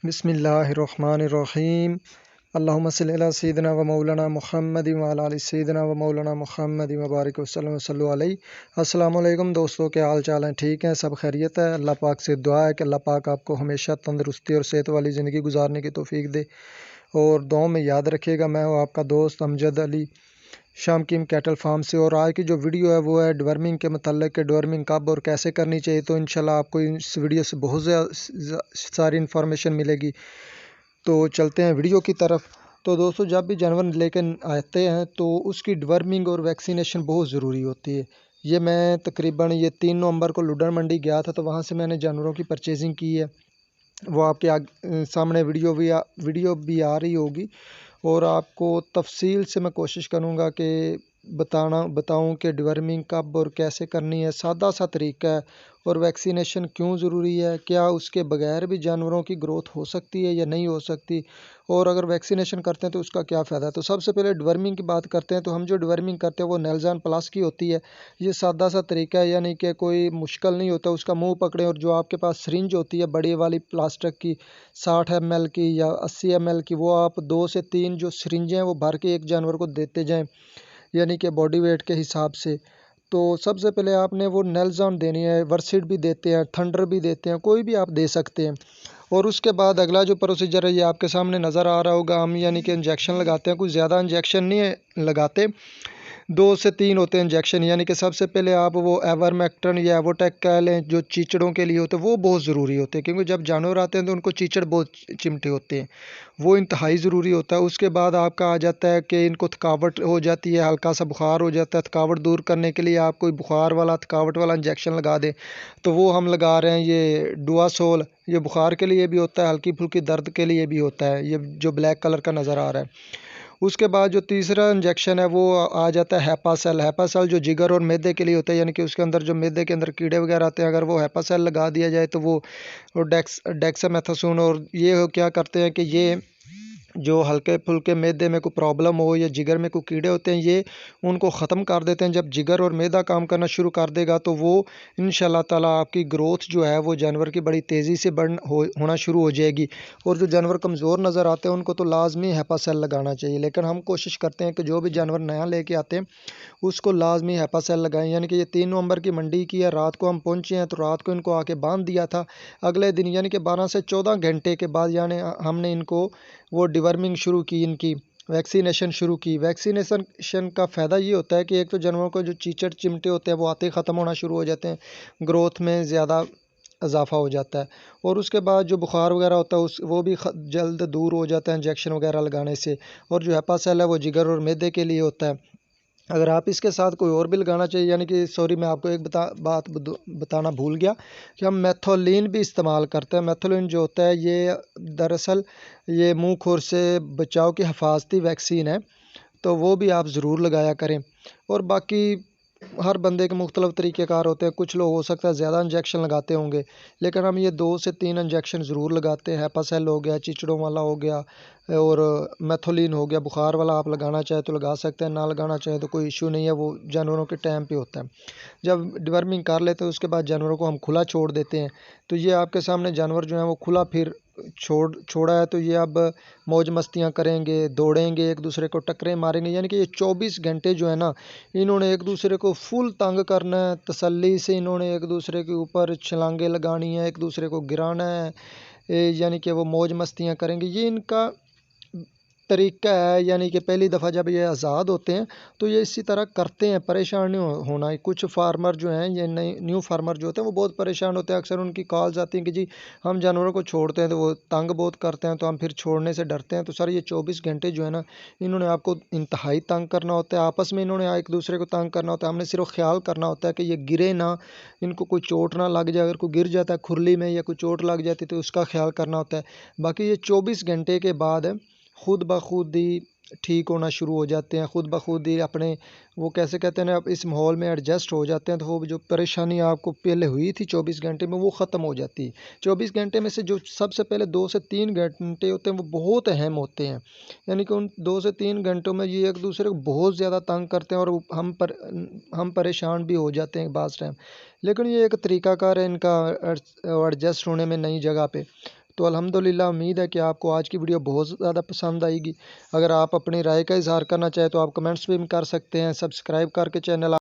बिस्मिल्लाहिर्रहमानिर्रहीम। अल्लाहुम्मा सल्लि अला सय्यिदिना व मौलाना मुहम्मद व अला आलि सय्यिदिना व मौलाना मुहम्मद व बारिक वसल्लम सल्लु अलैहि। अस्सलामु अलैकुम दोस्तों, क्या हाल चाल हैं? ठीक हैं? सब खैरियत है? अल्लाह पाक से दुआ है कि अल्लाह पाक आपको हमेशा तंदुरुस्ती और सेहत वाली ज़िंदगी गुजारने की तौफीक दे। और दुआ में याद रखिएगा, मैं हूँ आपका दोस्त अमजद अली, शामकीम कैटल फार्म से। और आज की जो वीडियो है वो है डिवर्मिंग के मतलब कि डिवर्मिंग कब और कैसे करनी चाहिए। तो इंशाल्लाह आपको इस वीडियो से बहुत सारी इन्फॉर्मेशन मिलेगी। तो चलते हैं वीडियो की तरफ। तो दोस्तों, जब भी जानवर लेकर आते हैं तो उसकी डिवर्मिंग और वैक्सीनेशन बहुत ज़रूरी होती है। ये मैं तकरीबन 3 नवंबर को लुडर मंडी गया था, तो वहाँ से मैंने जानवरों की परचेजिंग की है। वो आपके सामने वीडियो भी आ रही होगी। और आपको तफसील से मैं कोशिश करूँगा कि बताऊँ कि डिवर्मिंग कब और कैसे करनी है। सादा सा तरीका है। और वैक्सीनेशन क्यों ज़रूरी है, क्या उसके बगैर भी जानवरों की ग्रोथ हो सकती है या नहीं हो सकती, और अगर वैक्सीनेशन करते हैं तो उसका क्या फ़ायदा है। तो सबसे पहले डिवर्मिंग की बात करते हैं। तो हम जो डिवर्मिंग करते हैं वो नेल्जान प्लस की होती है। ये सादा सा तरीका है, यानी कि कोई मुश्किल नहीं होता। उसका मुंह पकड़ें और जो आपके पास सिरिंज होती है बड़ी वाली प्लास्टिक की 60 ml की या 80 ml की, वो आप 2 से 3 जो सिरिंजें हैं वो भर के एक जानवर को देते जाएं, यानी कि बॉडी वेट के हिसाब से। तो सबसे पहले आपने वो नेल्जान देनी है, वर्सिड भी देते हैं, थंडर भी देते हैं, कोई भी आप दे सकते हैं। और उसके बाद अगला जो प्रोसीजर है ये आपके सामने नज़र आ रहा होगा। हम यानी कि इंजेक्शन लगाते हैं, कुछ ज़्यादा इंजेक्शन नहीं है लगाते, 2 से 3 होते हैं इंजेक्शन। यानी कि सबसे पहले आप वो एवरमेक्टन या एवोटेक कह लें, जो चीचड़ों के लिए होते हैं वो बहुत ज़रूरी होते हैं, क्योंकि जब जानवर आते हैं तो उनको चीचड़ बहुत चिमटे होते हैं, वो इंतहाई ज़रूरी होता है। उसके बाद आपका आ जाता है कि इनको थकावट हो जाती है, हल्का सा बुखार हो जाता है। थकावट दूर करने के लिए आप कोई बुखार वाला थकावट वाला इंजेक्शन लगा दें, तो वो हम लगा रहे हैं ये डुआसोल। ये बुखार के लिए भी होता है, हल्की फुल्की दर्द के लिए भी होता है, ये जो ब्लैक कलर का नज़र आ रहा है। उसके बाद जो तीसरा इंजेक्शन है वो आ जाता है हेपासेल। हेपासेल जो जिगर और मैदे के लिए होता है, यानी कि उसके अंदर जो मैदे के अंदर कीड़े वगैरह आते हैं, अगर वो हेपासेल लगा दिया जाए तो वो डेक्सामेथासोन। और ये क्या करते हैं कि ये जो हल्के फुल्के मैदे में कोई प्रॉब्लम हो या जिगर में कोई कीड़े होते हैं, ये उनको ख़त्म कर देते हैं। जब जिगर और मैदा काम करना शुरू कर देगा तो वो इंशाल्लाह ताला आपकी ग्रोथ जो है वो जानवर की बड़ी तेज़ी से होना शुरू हो जाएगी। और जो जानवर कमज़ोर नज़र आते हैं उनको तो लाजमी हेपासेल लगाना चाहिए, लेकिन हम कोशिश करते हैं कि जो भी जानवर नया लेके आते हैं उसको लाजमी हेपासेल लगाएं। यानी कि ये 3 नवंबर की मंडी की है, रात को हम पहुँचे हैं तो रात को इनको आके बांध दिया था। अगले दिन यानी कि 12 से 14 घंटे के बाद यानी हमने इनको वो डिवर्मिंग शुरू की, इनकी वैक्सीनेशन शुरू की। वैक्सीनेशन का फ़ायदा ये होता है कि एक तो जानवरों को जो चीचड़ चिमटे होते हैं वो आते ही ख़त्म होना शुरू हो जाते हैं, ग्रोथ में ज़्यादा इजाफा हो जाता है। और उसके बाद जो बुखार वगैरह होता है वो भी जल्द दूर हो जाता है इंजेक्शन वगैरह लगाने से। और जो हेपासेल है वो जिगर और मैदे के लिए होता है। अगर आप इसके साथ कोई और भी लगाना चाहिए, यानी कि सॉरी, मैं आपको एक बताना भूल गया कि हम मेथोलिन भी इस्तेमाल करते हैं। मेथोलिन जो होता है ये दरअसल ये मुंह खुर से बचाव की हिफाजती वैक्सीन है, तो वो भी आप ज़रूर लगाया करें। और बाकी हर बंदे के मुख्तलिफ तरीक़ेकार होते हैं। कुछ लोग हो सकता है ज़्यादा इंजेक्शन लगाते होंगे, लेकिन हम ये 2 से 3 इंजेक्शन ज़रूर लगाते हैं। हेपासेल हो गया, चिचड़ों वाला हो गया, और मेथोलिन हो गया। बुखार वाला आप लगाना चाहे तो लगा सकते हैं, ना लगाना चाहे तो कोई इशू नहीं है, वो जानवरों के टाइम पे होता है। जब डिवर्मिंग कर लेते हैं उसके बाद जानवरों को हम खुला छोड़ देते हैं। तो ये आपके सामने जानवर जो हैं वो खुला फिर छोड़ा है, तो ये अब मौज मस्तियाँ करेंगे, दौड़ेंगे, एक दूसरे को टक्करें मारेंगे। यानी कि ये 24 घंटे जो है ना, इन्होंने एक दूसरे को फुल तंग करना है। तसल्ली से इन्होंने एक दूसरे के ऊपर छलांगे लगानी है, एक दूसरे को गिराना है। यानी कि वो मौज मस्तियाँ करेंगे, ये इनका तरीका है। यानी कि पहली दफ़ा जब ये आज़ाद होते हैं तो ये इसी तरह करते हैं, परेशान नहीं होना। कुछ फार्मर जो हैं, ये नए न्यू फार्मर जो होते हैं वो बहुत परेशान होते हैं। अक्सर उनकी कॉल्स आती हैं कि जी हम जानवरों को छोड़ते हैं तो वो तंग बहुत करते हैं, तो हम फिर छोड़ने से डरते हैं। तो सर ये 24 घंटे जो है ना, इन्होंने आपको इंतहाई तंग करना होता है। आपस में इन्होंने एक दूसरे को तंग करना होता है। हमने सिर्फ ख्याल करना होता है कि ये गिरे ना, इनको कोई चोट ना लग जाए। अगर कोई गिर जाता है खुरली में या कोई चोट लग जाती है तो उसका ख्याल करना होता है। बाकी ये 24 घंटे के बाद खुद ब खुद ही ठीक होना शुरू हो जाते हैं, खुद ब खुद ही अपने वो कैसे कहते हैं ना, अब इस माहौल में एडजस्ट हो जाते हैं। तो वो जो परेशानी आपको पहले हुई थी 24 घंटे में वो ख़त्म हो जाती है। 24 घंटे में से जो सबसे पहले 2 से 3 घंटे होते हैं वो बहुत अहम होते हैं। यानी कि उन 2 से 3 घंटों में ये एक दूसरे को बहुत ज़्यादा तंग करते हैं और हम परेशान भी हो जाते हैं बाज़ टाइम। लेकिन ये एक तरीक़ाकार है इनका एडजस्ट होने में नई जगह पे। तो अल्हम्दुलिल्लाह उम्मीद है कि आपको आज की वीडियो बहुत ज़्यादा पसंद आएगी। अगर आप अपनी राय का इज़हार करना चाहें तो आप कमेंट्स में भी कर सकते हैं। सब्सक्राइब करके चैनल